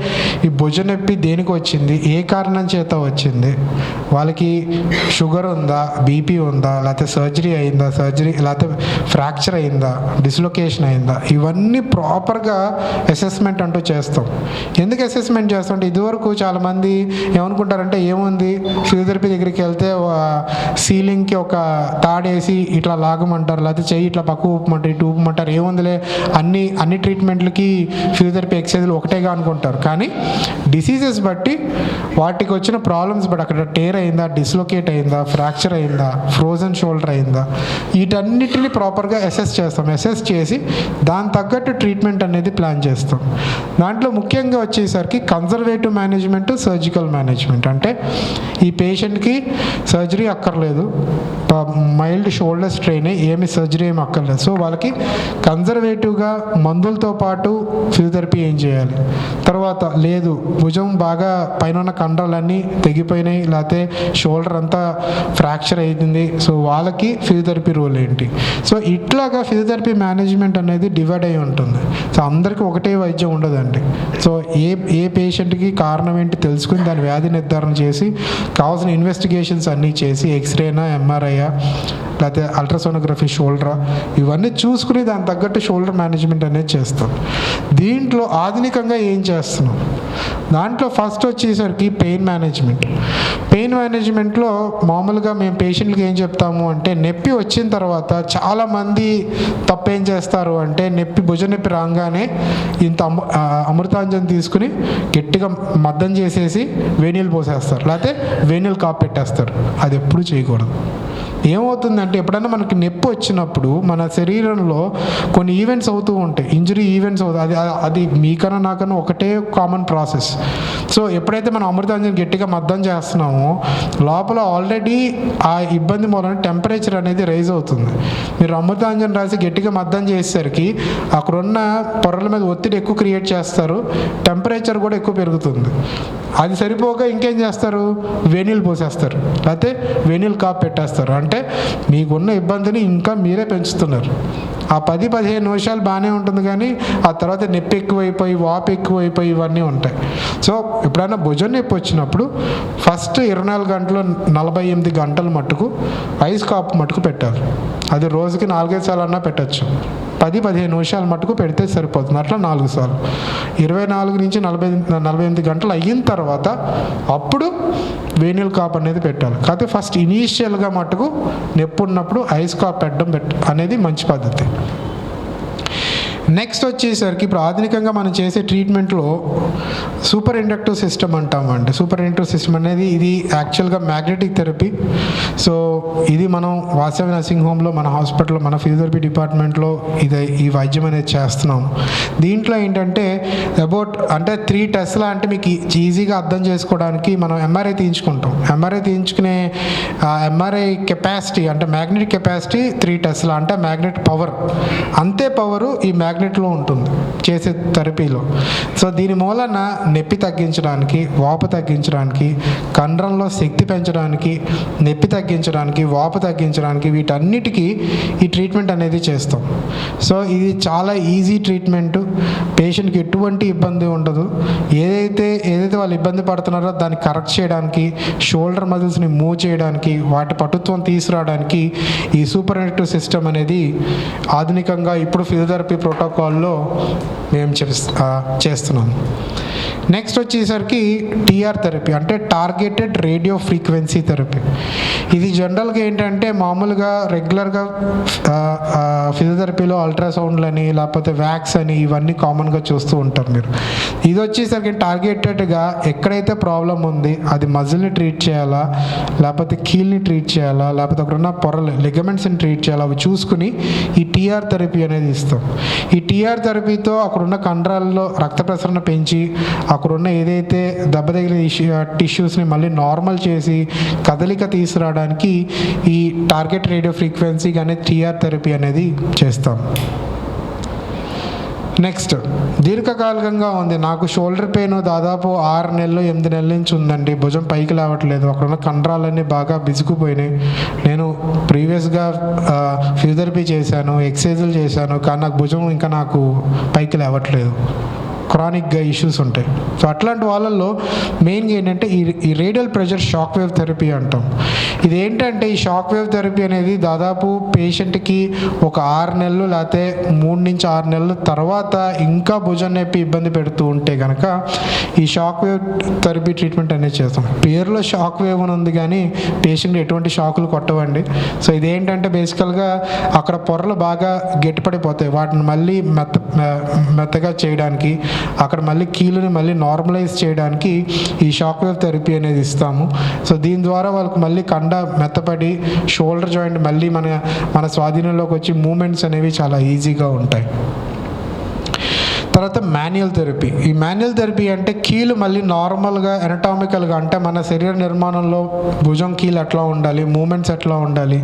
ఈ భుజ నొప్పి దేనికి వచ్చింది, ఏ కారణం చేత వచ్చింది, వాళ్ళకి షుగర్ ఉందా, బీపీ ఉందా, లేకపోతే సర్జరీ అయిందా, లేకపోతే ఫ్రాక్చర్ అయిందా, డిస్లొకేషన్ అయిందా, ఇవన్నీ ప్రాపర్గా అసెస్మెంట్ అంటూ చేస్తాం. ఎందుకు అసెస్మెంట్ చేస్తాం అంటే ఇదివరకు చాలామంది ఏమనుకుంటారంటే ఏముంది ఫిజియోథెరపీ దగ్గరికి వెళ్తే సీలింగ్కి ఒక తాడేసి ఇట్లా లాగమంటారు, లేకపోతే చెయ్యి ఇట్లా పక్క ఊపమంటారు, ఇటు ఊపమంటారు, ఏముందిలే అన్ని ట్రీట్మెంట్లకి ఫిజియోథెరపీ ఎక్సర్సైజ్లు ఒకటేగా అనుకుంటారు. కానీ డిసీజెస్ బట్టి వాటికి వచ్చిన ప్రాబ్లమ్స్ బట్టి అక్కడ టేర్ అయిందా, డిస్లొకేట్ అయిందా, ఫ్రాక్చర్ అయిందా, ఫ్రోజన్ షోల్డర్ అయిందా, వీటన్నిటిని ప్రాపర్గా అసెస్ చేస్తాం. అసెస్ చేసి దాని తగ్గట్టు ట్రీట్మెంట్ అనేది ప్లాన్ చేస్తాం. దాంట్లో ముఖ్యంగా వచ్చేసరికి కన్జర్వేటివ్ మేనేజ్మెంట్, సర్జికల్ మేనేజ్మెంట్. అంటే ఈ పేషెంట్కి సర్జరీ అక్కర్లేదు, మైల్డ్ షోల్డర్ స్ట్రెయిన్, ఏమి సర్జరీ ఏమి అక్కర్లేదు. సో వాళ్ళకి కన్జర్వేటివ్గా మందులతో పాటు ఫిజియోథెరపీ ఏం చేయాలి. తర్వాత లేదు భుజం బాగా పైన ఉన్న కండరాలన్నీ తెగిపోయినాయి, లేకపోతే షోల్డర్ అంతా ఫ్రాక్చర్ అయింది, సో వాళ్ళకి ఫిజియోథెరపీ రోల్ ఏంటి. సో ఇట్లాగా ఫిజియోథెరపీ మేనేజ్మెంట్ అనేది డివైడ్ అయి ఉంటుంది. సో అందరికీ ఒకటే వైద్యం ఉండదండి. సో ఏ పేషెంట్కి కారణం ఏంటి తెలుసుకుని దాని వ్యాధి నిర్ధారణ చేసి కావాల్సిన ఇన్వెస్టిగేషన్స్ అన్నీ చేసి ఎక్స్రేనా, ఎంఆర్ఐయా, లేకపోతే అల్ట్రాసోనోగ్రఫీ షోల్డరా, ఇవన్నీ చూసుకుని దాని తగ్గట్టు షోల్డర్ మేనేజ్మెంట్ అనేది చేస్తాం. దీంట్లో ఆధునికంగా ఏం చేస్తున్నాం, దాంట్లో ఫస్ట్ వచ్చేసరికి పెయిన్ మేనేజ్మెంట్. పెయిన్ మేనేజ్మెంట్లో మామూలుగా మేము పేషెంట్కి ఏం చెప్తాము అంటే నొప్పి వచ్చిన తర్వాత చాలామంది తప్పేం చేస్తారు అంటే భుజ నొప్పి రాగానే ఇంత అమృతాంజన్ తీసుకుని గట్టిగా మద్దం చేసేసి వేణీలు పోసేస్తారు, లేకపోతే వేణీలు కాపు పెట్టేస్తారు. అది ఎప్పుడు చేయకూడదు. ఏమవుతుందంటే ఎప్పుడైనా మనకి నొప్పి వచ్చినప్పుడు మన శరీరంలో కొన్ని ఈవెంట్స్ అవుతూ ఉంటాయి, ఇంజరీ ఈవెంట్స్ అవుతాయి. అది మీకన్నా నాకన్నా ఒకటే కామన్ ప్రాసెస్. సో ఎప్పుడైతే మనం అమృతాంజన్ గట్టిగా మద్దం చేస్తున్నామో లోపల ఆల్రెడీ ఆ ఇబ్బంది మూలన టెంపరేచర్ అనేది రైజ్ అవుతుంది. మీరు అమృతాంజన్ రాసి గట్టిగా మద్దం చేసేసరికి అక్కడున్న పొరల మీద ఒత్తిడి ఎక్కువ క్రియేట్ చేస్తారు, టెంపరేచర్ కూడా ఎక్కువ పెరుగుతుంది. అది సరిపోక ఇంకేం చేస్తారు, వేణీలు పోసేస్తారు, లేకపోతే వేణీలు కాపు పెట్టేస్తారు. అంటే మీకున్న ఇబ్బందిని ఇంకా మీరే పెంచుతున్నారు. ఆ 10-15 నిమిషాలు బాగానే ఉంటుంది, కానీ ఆ తర్వాత నొప్పి ఎక్కువైపోయి, వాపు ఎక్కువైపోయి ఇవన్నీ ఉంటాయి. సో ఎప్పుడైనా భుజం నొప్పి వచ్చినప్పుడు ఫస్ట్ 24 గంటలు 48 గంటల మట్టుకు ఐస్ కాపు మట్టుకు పెట్టాలి. అది రోజుకి 4-5 సార్లు అన్నా పెట్టచ్చు. 10-15 నిమిషాలు మట్టుకు పెడితే సరిపోతుంది. అట్లా 4 సార్లు 24 నుంచి 48 గంటలు అయిన తర్వాత అప్పుడు వేణీల్ కాప్ అనేది పెట్టాలి. కాకపోతే ఫస్ట్ ఇనీషియల్గా మట్టుకు నొప్పి ఉన్నప్పుడు ఐస్ కాప్ పెట్టడం అనేది మంచి పద్ధతి. నెక్స్ట్ వచ్చేసరికి ఇప్పుడు ఆధునికంగా మనం చేసే ట్రీట్మెంట్లో సూపర్ ఇండక్టివ్ సిస్టమ్ అంటామండి. సూపర్ ఇండక్టివ్ సిస్టమ్ అనేది ఇది యాక్చువల్గా మ్యాగ్నెటిక్ థెరపీ. సో ఇది మనం వాసవి నర్సింగ్ హోమ్లో, మన హాస్పిటల్లో, మన ఫిజియోథెరపీ డిపార్ట్మెంట్లో ఈ వైద్యం అనేది చేస్తున్నాం. దీంట్లో ఏంటంటే అంటే 3 టెస్ట్లా అంటే మీకు ఈజీగా అర్థం చేసుకోవడానికి మనం ఎంఆర్ఐ తీయించుకుంటాం. ఎంఆర్ఐ తీయించుకునే ఎంఆర్ఐ కెపాసిటీ అంటే మ్యాగ్నెటిక్ కెపాసిటీ 3 టెస్ట్లా అంటే మ్యాగ్నెట్ పవర్, అంతే పవరు ఈ మ్యాగ్నెట్లో ఉంటుంది చేసే థెరపీలో. సో దీని మూలన నొప్పి తగ్గించడానికి, వాపు తగ్గించడానికి, కండరంలో శక్తి పెంచడానికి, నొప్పి తగ్గించడానికి, వాపు తగ్గించడానికి, వీటన్నిటికీ ఈ ట్రీట్మెంట్ అనేది చేస్తాం. సో ఇది చాలా ఈజీ ట్రీట్మెంట్, పేషెంట్కి ఎటువంటి ఇబ్బంది ఉండదు. ఏదైతే వాళ్ళు ఇబ్బంది పడుతున్నారో దాన్ని కరెక్ట్ చేయడానికి, షోల్డర్ మజిల్స్ని మూవ్ చేయడానికి, వాటి పటుత్వం తీసుకురావడానికి ఈ సూపర్ ఇండక్టివ్ సిస్టమ్ అనేది ఆధునికంగా ఇప్పుడు ఫిజియోథెరపీ ప్రోటోకాల్లో మేము చేస్తున్నాం. నెక్స్ట్ వచ్చేసరికి టీఆర్ థెరపీ అంటే టార్గెటెడ్ రేడియో ఫ్రీక్వెన్సీ థెరపీ. ఇది జనరల్గా ఏంటంటే మామూలుగా రెగ్యులర్గా ఫిజియోథెరపీలో అల్ట్రాసౌండ్లని లేకపోతే వ్యాక్స్ అని ఇవన్నీ కామన్గా చూస్తూ ఉంటారు మీరు. ఇది వచ్చేసరికి టార్గెటెడ్గా ఎక్కడైతే ప్రాబ్లం ఉంది అది మజిల్ని ట్రీట్ చేయాలా, లేకపోతే కీల్ని ట్రీట్ చేయాలా, లేకపోతే అక్కడున్న పొరలు లిగమెంట్స్ని ట్రీట్ చేయాలా, అవి చూసుకుని ఈ టీఆర్ థెరపీ అనేది ఇస్తాం. ఈ టీఆర్ థెరపీతో అక్కడున్న కండరాల్లో రక్త ప్రసరణ పెంచి అక్కడున్న ఏదైతే దెబ్బ తగిలిన టిష్యూస్ని మళ్ళీ నార్మల్ చేసి కదలిక తీసుకురావడానికి ఈ టార్గెట్ రేడియో ఫ్రీక్వెన్సీ అనేది టీఆర్ థెరపీ అనేది చేస్తాం. నెక్స్ట్ దీర్ఘకాలికంగా ఉంది. నాకు షోల్డర్ పెయిన్ దాదాపు 6 నెలలు 8 నెలల నుంచి ఉందండి. భుజం పైకి లేవట్లేదు, అక్కడ ఉన్న కండరాలన్నీ బాగా బిగుసుకుపోయినాయి. నేను ప్రీవియస్గా ఫిజియోథెరపీ చేశాను, ఎక్సర్సైజులు చేశాను, కానీ నాకు భుజం ఇంకా నాకు పైకి లేవట్లేదు. క్రానిక్గా ఇష్యూస్ ఉంటాయి. సో అట్లాంటి వాళ్ళల్లో మెయిన్గా ఏంటంటే ఈ radial pressure shock wave therapy అంటాం. ఇది ఏంటంటే ఈ షాక్ వేవ్ థెరపీ అనేది దాదాపు పేషెంట్కి ఒక 6 నెలలు లేకపోతే 3 నుంచి 6 నెలల తర్వాత ఇంకా భుజం నొప్పి ఇబ్బంది పెడుతూ ఉంటే కనుక ఈ షాక్ వేవ్ థెరపీ ట్రీట్మెంట్ అనేది చేస్తాం. పేరులో షాక్ వేవ్ అని ఉంది కానీ పేషెంట్ ఎటువంటి షాకులు కొట్టవండి. సో ఇదేంటంటే బేసికల్గా అక్కడ పొరలు బాగా గట్టిపడిపోతాయి, వాటిని మళ్ళీ మెత్తగా చేయడానికి, అక్కడ మళ్ళీ కీలుని మళ్ళీ నార్మలైజ్ చేయడానికి ఈ షాక్ వేవ్ థెరపీ అనేది ఇస్తాము. సో దీని ద్వారా వాళ్ళకి మళ్ళీ కండ మెత్తపడి షోల్డర్ జాయింట్ మళ్ళీ మన స్వాధీనంలోకి వచ్చి మూమెంట్స్ అనేవి చాలా ఈజీగా ఉంటాయి. తర్వాత మాన్యువల్ థెరపీ. ఈ మాన్యువల్ థెరపీ అంటే కీలు మళ్ళీ నార్మల్గా ఎనటామికల్గా అంటే మన శరీర నిర్మాణంలో భుజం కీలు ఎట్లా ఉండాలి, మూమెంట్స్ ఎట్లా ఉండాలి,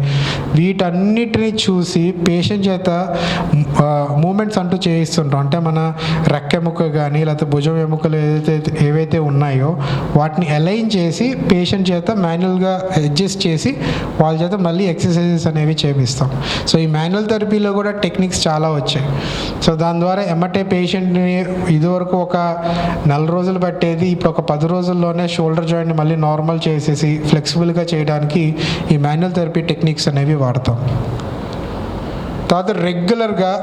వీటన్నిటిని చూసి పేషెంట్ చేత మూమెంట్స్ అంటూ చేయిస్తుంటాం. అంటే మన రెక్కెముక కానీ లేకపోతే భుజం ఎముకలు ఏవైతే ఉన్నాయో వాటిని అలైన్ చేసి పేషెంట్ చేత మాన్యువల్గా అడ్జస్ట్ చేసి వాళ్ళ చేత మళ్ళీ ఎక్సర్సైజెస్ అనేవి చేపిస్తాం. సో ఈ మాన్యువల్ థెరపీలో కూడా టెక్నిక్స్ చాలా వచ్చాయి. సో దాని ద్వారా ఎమ్మటే పేషెంట్ని ఇదివరకు ఒక 4 రోజులు పట్టేది ఇప్పుడు ఒక 10 రోజుల్లోనే షోల్డర్ జాయింట్ని మళ్ళీ నార్మల్ చేసేసి ఫ్లెక్సిబుల్గా చేయడానికి ఈ మాన్యువల్ థెరపీ టెక్నిక్స్ అనేవి వాడతాం. తర్వాత రెగ్యులర్గా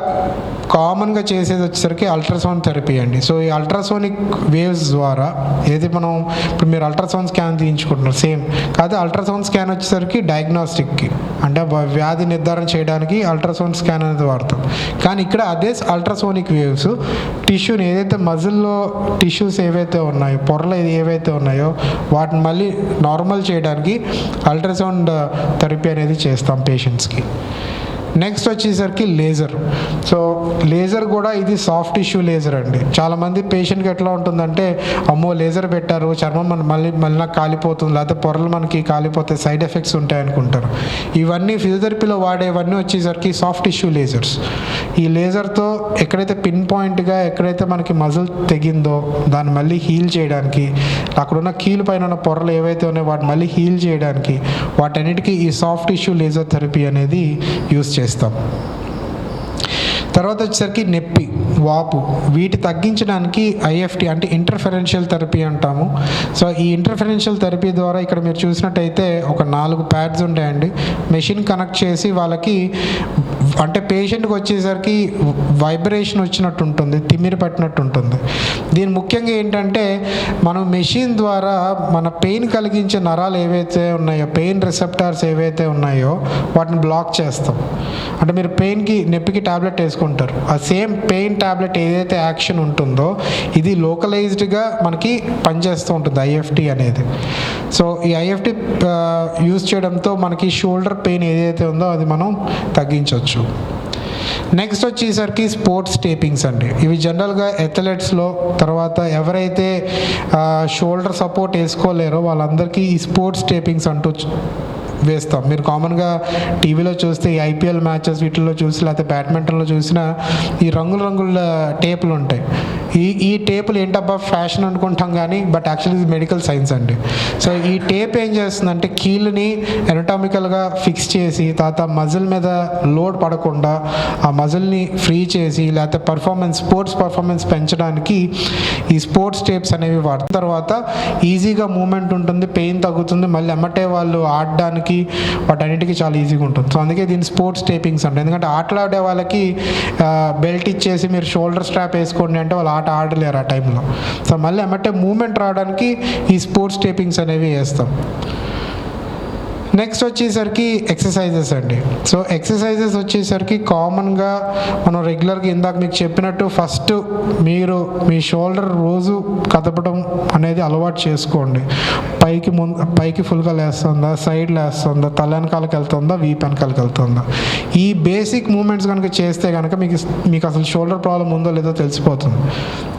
కామన్గా చేసేది వచ్చేసరికి అల్ట్రాసౌండ్ థెరపీ అండి. సో ఈ అల్ట్రాసోనిక్ వేవ్స్ ద్వారా ఏది మనం ఇప్పుడు మీరు అల్ట్రాసౌండ్ స్కాన్ తీయించుకుంటున్నారు సేమ్, కాదు అల్ట్రాసౌండ్ స్కాన్ వచ్చేసరికి డయాగ్నోస్టిక్కి అంటే వ్యాధి నిర్ధారణ చేయడానికి అల్ట్రాసౌండ్ స్కాన్ అనేది వాడతాం. కానీ ఇక్కడ అదే అల్ట్రాసోనిక్ వేవ్స్ టిష్యూని ఏదైతే మజిల్లో టిష్యూస్ ఏవైతే ఉన్నాయో పొరలు ఏవైతే ఉన్నాయో వాటిని మళ్ళీ నార్మల్ చేయడానికి అల్ట్రాసౌండ్ థెరపీ అనేది చేస్తాం పేషెంట్స్కి. నెక్స్ట్ వచ్చేసరికి లేజర్. సో లేజర్ కూడా ఇది సాఫ్ట్ టిష్యూ లేజర్ అండి. చాలామంది పేషెంట్కి ఎట్లా ఉంటుందంటే అమ్మో లేజర్ పెట్టారు చర్మం మళ్ళీ నాకు కాలిపోతుంది లేకపోతే పొరలు మనకి కాలిపోతే సైడ్ ఎఫెక్ట్స్ ఉంటాయి అనుకుంటారు. ఇవన్నీ ఫిజియోథెరపీలో వాడేవన్నీ వచ్చేసరికి సాఫ్ట్ టిష్యూ లేజర్స్. ఈ లేజర్తో ఎక్కడైతే పిన్ పాయింట్గా ఎక్కడైతే మనకి మజిల్ తెగిందో దాన్ని మళ్ళీ హీల్ చేయడానికి, అక్కడున్న కీలు పైన ఉన్న పొరలు ఏవైతే ఉన్నాయో వాటిని మళ్ళీ హీల్ చేయడానికి వాటన్నిటికీ ఈ సాఫ్ట్ టిష్యూ లేజర్ థెరపీ అనేది యూస్ చేస్తాం. తర్వాత వచ్చేసరికి నొప్పి, వాపు, వీటి తగ్గించడానికి ఐఎఫ్టీ అంటే ఇంటర్ఫెరెన్షియల్ థెరపీ అంటాము. సో ఈ ఇంటర్ఫెరెన్షియల్ థెరపీ ద్వారా ఇక్కడ మీరు చూసినట్టయితే ఒక 4 ప్యాడ్స్ ఉంటాయండి. మెషిన్ కనెక్ట్ చేసి వాళ్ళకి అంటే పేషెంట్కి వచ్చేసరికి వైబ్రేషన్ వచ్చినట్టు ఉంటుంది, తిమ్మిరి పట్టినట్టు ఉంటుంది. దీని ముఖ్యంగా ఏంటంటే మనం మెషిన్ ద్వారా మన పెయిన్ కలిగించే నరాలు ఏవైతే ఉన్నాయో పెయిన్ రిసెప్టార్స్ ఏవైతే ఉన్నాయో వాటిని బ్లాక్ చేస్తాం. అంటే మీరు పెయిన్కి నొప్పికి టాబ్లెట్ వేసుకుంటారు, ఆ సేమ్ పెయిన్ టాబ్లెట్ ఏదైతే యాక్షన్ ఉంటుందో ఇది లోకలైజ్డ్గా మనకి పనిచేస్తూ ఉంటుంది ఐఎఫ్టీ అనేది. సో ఈ ఐఎఫ్టీ యూజ్ చేయడంతో మనకి షోల్డర్ పెయిన్ ఏదైతే ఉందో అది మనం తగ్గించవచ్చు. నెక్స్ట్ వచ్చేసరికి స్పోర్ట్స్ టేపింగ్స్ అండి. ఇవి జనరల్గా అథ్లెట్స్లో తర్వాత ఎవరైతే షోల్డర్ సపోర్ట్ వేసుకోలేరో వాళ్ళందరికీ ఈ స్పోర్ట్స్ టేపింగ్స్ అంటూ వేస్తాం. మీరు కామన్గా టీవీలో చూస్తే ఈ ఐపీఎల్ మ్యాచెస్ వీటిల్లో చూసి లేకపోతే బ్యాడ్మింటన్లో చూసినా ఈ రంగుల టేపులు ఉంటాయి. ఈ టేపులు ఏంటబ్బా ఫ్యాషన్ అనుకుంటాం కానీ బట్ యాక్చువల్లీ ఇది మెడికల్ సైన్స్ అండి. సో ఈ టేప్ ఏం చేస్తుందంటే కీలుని ఎనటామికల్గా ఫిక్స్ చేసి తర్వాత మజిల్ మీద లోడ్ పడకుండా ఆ మజిల్ని ఫ్రీ చేసి లేకపోతే స్పోర్ట్స్ పర్ఫార్మెన్స్ పెంచడానికి ఈ స్పోర్ట్స్ టేప్స్ అనేవి వాడుతారు. తర్వాత ఈజీగా మూమెంట్ ఉంటుంది, పెయిన్ తగ్గుతుంది, మళ్ళీ ఎమ్మటే వాళ్ళు ఆడడానికి వాటన్నిటికీ చాలా ఈజీగా ఉంటుంది. సో అందుకే దీన్ని స్పోర్ట్స్ టేపింగ్స్ అంటే, ఎందుకంటే ఆటలాడే వాళ్ళకి బెల్ట్ ఇచ్చేసి మీరు షోల్డర్ స్ట్రాప్ వేసుకోండి అంటే వాళ్ళు ఆట ఆడలేరు ఆ టైంలో. సో మళ్ళీ ఎమ్మటే మూమెంట్ రావడానికి ఈ స్పోర్ట్స్ టేపింగ్స్ అనేవి వేస్తాం. నెక్స్ట్ వచ్చేసరికి ఎక్సర్సైజెస్ అండి. సో ఎక్సర్సైజెస్ వచ్చేసరికి కామన్గా మనం రెగ్యులర్గా ఇందాక మీకు చెప్పినట్టు ఫస్ట్ మీరు మీ షోల్డర్ రోజు కదపడం అనేది అలవాటు చేసుకోండి. పైకి ఫుల్గా లేస్తుందా, సైడ్ లేస్తుందా, తల వెనకాలకి వెళ్తుందా, వీపు వెనకాలకి వెళ్తుందా, ఈ బేసిక్ మూమెంట్స్ కనుక చేస్తే కనుక మీకు అసలు షోల్డర్ ప్రాబ్లం ఉందో లేదో తెలిసిపోతుంది.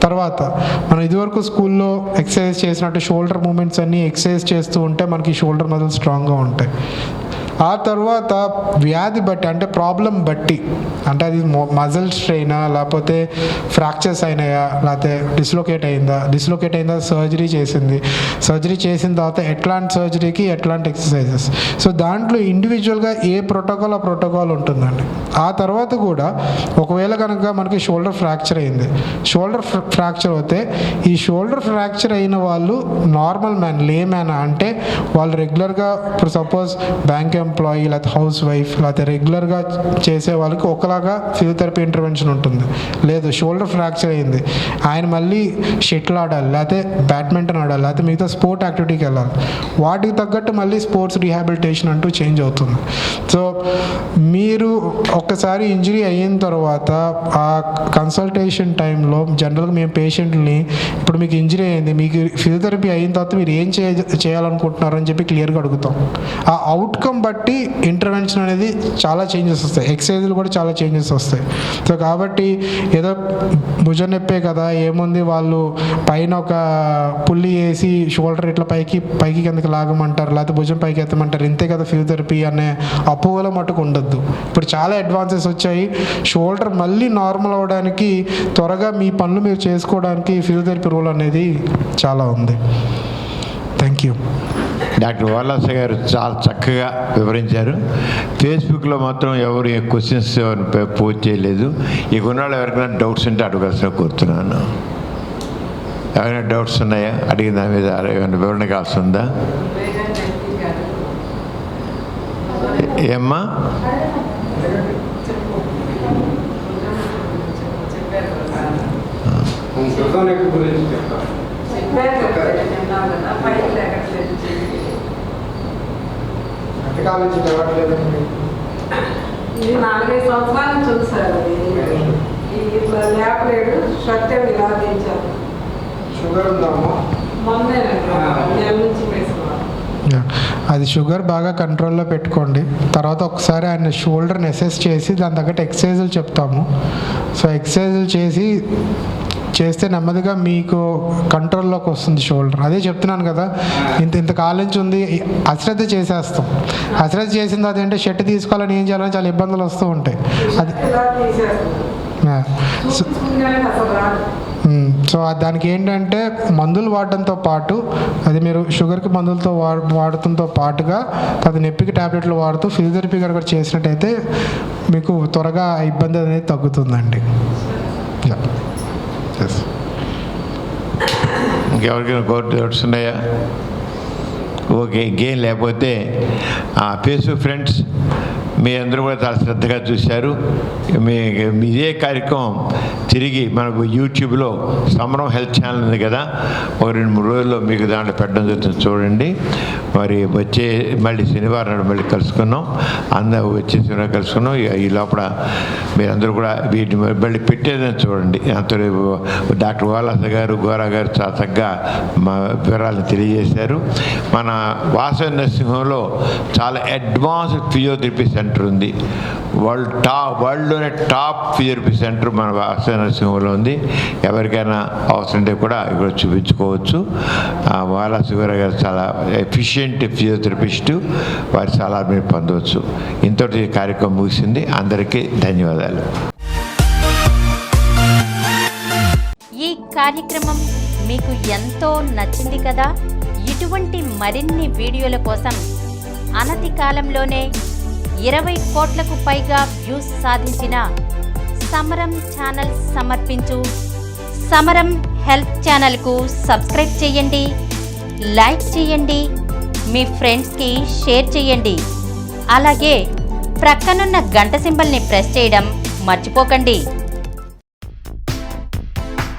తర్వాత మనం ఇదివరకు స్కూల్లో ఎక్సర్సైజ్ చేసినట్టు షోల్డర్ మూమెంట్స్ అన్నీ ఎక్సర్సైజ్ చేస్తూ ఉంటే మనకి షోల్డర్ మజిల్ స్ట్రాంగ్గా ఉంటాయి. ఆ తర్వాత వ్యాధి బట్టి అంటే ప్రాబ్లం బట్టి, అంటే అది మజిల్ స్ట్రెయినా లేకపోతే ఫ్రాక్చర్స్ అయినాయా లేకపోతే డిస్లోకేట్ అయిందా సర్జరీ చేసిన తర్వాత ఎట్లాంటి సర్జరీకి ఎట్లాంటి ఎక్సర్సైజెస్. సో దాంట్లో ఇండివిజువల్గా ఏ ప్రోటోకాల్ ఉంటుందండి. ఆ తర్వాత కూడా ఒకవేళ కనుక మనకి షోల్డర్ ఫ్రాక్చర్ అయింది, షోల్డర్ ఫ్రాక్చర్ అయితే ఈ షోల్డర్ ఫ్రాక్చర్ అయిన వాళ్ళు నార్మల్ మ్యాన్, లే మ్యాన్ అంటే వాళ్ళు రెగ్యులర్గా ఇప్పుడు సపోజ్ బ్యాంక్ ఎంప్లాయీ లేకపోతే హౌస్ వైఫ్ లేకపోతే రెగ్యులర్గా చేసే వాళ్ళకి ఒకలాగా ఫిజియోథెరపీ ఇంటర్వెన్షన్ ఉంటుంది. లేదు షోల్డర్ ఫ్రాక్చర్ అయింది, ఆయన మళ్ళీ షటిల్ ఆడాలి లేకపోతే బ్యాడ్మింటన్ ఆడాలి లేకపోతే మిగతా స్పోర్ట్ యాక్టివిటీకి వెళ్ళాలి, వాటికి తగ్గట్టు మళ్ళీ స్పోర్ట్స్ రీహాబిలిటేషన్ అంటూ చేంజ్ అవుతుంది. సో మీరు ఒక్కసారి ఇంజరీ అయిన తర్వాత ఆ కన్సల్టేషన్ టైంలో జనరల్గా మేము పేషెంట్ని ఇప్పుడు మీకు ఇంజరీ అయింది, మీకు ఫిజియోథెరపీ అయిన తర్వాత మీరు ఏం చేయాలనుకుంటున్నారు అని చెప్పి క్లియర్గా అడుగుతాం. ఆ అవుట్కమ్ బట్టి ఇంటర్వెన్షన్ అనేది చాలా చేంజెస్ వస్తాయి, ఎక్సర్సైజులు కూడా చాలా చేంజెస్ వస్తాయి. సో కాబట్టి ఏదో భుజం నొప్పే కదా ఏముంది, వాళ్ళు పైన ఒక పుల్లి వేసి షోల్డర్ ఇట్లా పైకి కిందకి లాగమంటారు లేకపోతే భుజం పైకి ఎత్తమంటారు, ఇంతే కదా ఫిజియోథెరపీ అనే అపోహలో మటుకు ఉండొద్దు. ఇప్పుడు చాలా అడ్వాన్సెస్ వచ్చాయి. షోల్డర్ మళ్ళీ నార్మల్ అవ్వడానికి త్వరగా మీ పనులు మీరు చేసుకోవడానికి ఫిజియోథెరపీ రోల్ అనేది చాలా ఉంది. Thank you. డాక్టర్ వాలాస గారు చాలా చక్కగా వివరించారు. ఫేస్బుక్లో మాత్రం ఎవరు క్వశ్చన్స్ పోస్ట్ చేయలేదు. ఈ కొన్నాళ్ళు ఎవరికైనా డౌట్స్ ఉంటే అడగాల్సిన కోరుతున్నాను. ఎవరైనా డౌట్స్ ఉన్నాయా? అడిగిన దాని మీద ఏమైనా వివరణ కావాల్సి ఉందా? ఏమ్మా? ఇది 4-5 సంవత్సరాల నుంచి ఉంది సార్. ఇట్లా లేపలేడు, సత్యం ఇలా దించారు. షుగర్ ఉందామా? మొన్నే నెల నుంచి వేసుకోవాలి. అది షుగర్ బాగా కంట్రోల్లో పెట్టుకోండి. తర్వాత ఒకసారి ఆయన షోల్డర్ని అసెస్ చేసి దాని తగ్గట్టు ఎక్సర్సైజులు చెప్తాము. సో ఎక్సర్సైజులు చేస్తే నెమ్మదిగా మీకు కంట్రోల్లోకి వస్తుంది షోల్డర్. అదే చెప్తున్నాను కదా, ఇంత కాలం నుంచి ఉంది, అశ్రద్ధ చేసేస్తాం. అశ్రద్ధ చేసిన తర్వాత ఏంటంటే షర్ట్ తీసుకోవాలని ఏం చేయాలని చాలా ఇబ్బందులు వస్తూ ఉంటాయి. అది సో దానికి ఏంటంటే మందులు వాడటంతో పాటు అది మీరు షుగర్కి మందులతో వాడటంతో పాటుగా అది నొప్పికి ట్యాబ్లెట్లు వాడుతూ ఫిజియోథెరపీ కనుక చేసినట్టయితే మీకు త్వరగా ఇబ్బంది అనేది తగ్గుతుందండి. ఇంకెవరికైనా డౌట్స్ ఉన్నాయా? ఓకే, ఇంకేం లేకపోతే ఫేస్బుక్ ఫ్రెండ్స్ మీ అందరూ కూడా చాలా శ్రద్ధగా చూశారు. ఇదే కార్యక్రమం తిరిగి మనకు యూట్యూబ్లో సమరం హెల్త్ ఛానల్ ఉంది కదా, ఒక 2-3 రోజుల్లో మీకు దాంట్లో పెట్టడం జరుగుతుంది, చూడండి. మరి మళ్ళీ శనివారం నాడు మళ్ళీ కలుసుకున్నాం, అందరూ వచ్చే శనివారం కలుసుకున్నాం. ఈ లోపల మీరందరూ కూడా వీటిని మళ్ళీ పెట్టేదని చూడండి. అంత డాక్టర్ వాలాస గారు, గోరా గారు చాలా చక్కగా మా వివరాలను తెలియజేశారు. మన వాసవి నరసింహంలో చాలా అడ్వాన్స్డ్ ఫిజియోథెరపీ సెంటర్ ఉంది. వరల్డ్లోనే టాప్ ఫిజియోథెరపీ సెంటర్ మన వాసవి నరసింహంలో ఉంది. ఎవరికైనా అవసరం ఉంటే కూడా ఇక్కడ చూపించుకోవచ్చు. వాలాస గోరా గారు చాలా ఎఫిషియెంట్ ఫిజియోథెరపిస్టు, వారి చాలా మీరు పొందవచ్చు. ఇంతటి కార్యక్రమం ముగిసింది. అందరికీ ధన్యవాదాలు. ఈ కార్యక్రమం మీకు ఎంతో నచ్చింది కదా. ఇటువంటి మరిన్ని వీడియోల కోసం అనతి కాలంలోనే 20 కోట్లకు పైగా వ్యూస్ సాధించిన సమరం ఛానల్ సమర్పించు సమరం హెల్త్ ఛానల్కు సబ్స్క్రైబ్ చేయండి, లైక్ చేయండి, మీ ఫ్రెండ్స్కి షేర్ చేయండి. అలాగే ప్రక్కనున్న గంట సింబల్ని ప్రెస్ చేయడం మర్చిపోకండి.